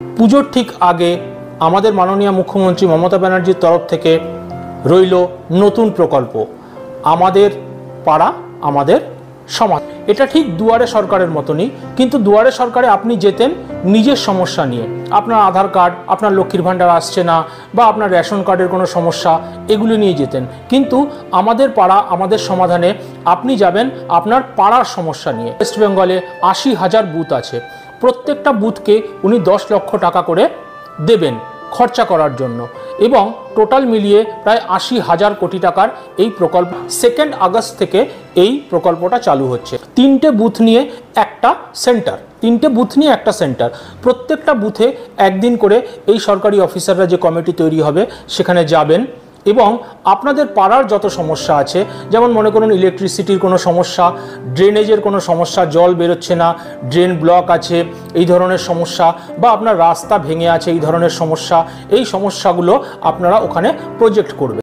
পুজোর ঠিক আগে আমাদের মাননীয় মুখ্যমন্ত্রী মমতা ব্যানার্জির তরফ থেকে রইল নতুন প্রকল্প আমাদের পাড়া আমাদের সমাজ। এটা ঠিক দুয়ারে সরকারের মতনই, কিন্তু দুয়ারে সরকারে আপনি যেতেন নিজের সমস্যা নিয়ে, আপনার আধার কার্ড, আপনার লক্ষ্মীর ভাণ্ডার আসছে না বা আপনার রেশন কার্ডের কোনো সমস্যা, এগুলি নিয়ে যেতেন। কিন্তু আমাদের পাড়া আমাদের সমাধানে আপনি যাবেন আপনার পাড়ার সমস্যা নিয়ে। ওয়েস্ট বেঙ্গলে 80,000 বুথ আছে, প্রত্যেকটা বুথকে উনি 10 লক্ষ টাকা করে দেবেন খরচা করার জন্য, এবং টোটাল মিলিয়ে প্রায় 80,000 কোটি টাকার এই প্রকল্প 2 আগস্ট থেকে এই প্রকল্পটা চালু হচ্ছে। 3টে বুথ নিয়ে একটা সেন্টার, প্রত্যেকটা বুথে একদিন করে এই সরকারি অফিসাররা যে কমিটি তৈরি হবে সেখানে যাবেন এবং আপনাদের পাড়ার যত সমস্যা আছে, যেমন মনে করুন ইলেকট্রিসিটির কোনো সমস্যা, ড্রেনেজের কোনো সমস্যা, জল বেরোচ্ছে না, ড্রেন ব্লক আছে, এই ধরনের সমস্যা, বা আপনার রাস্তা ভেঙে আছে, এই ধরনের সমস্যা, এই সমস্যাগুলো আপনারা ওখানে প্রজেক্ট করবেন।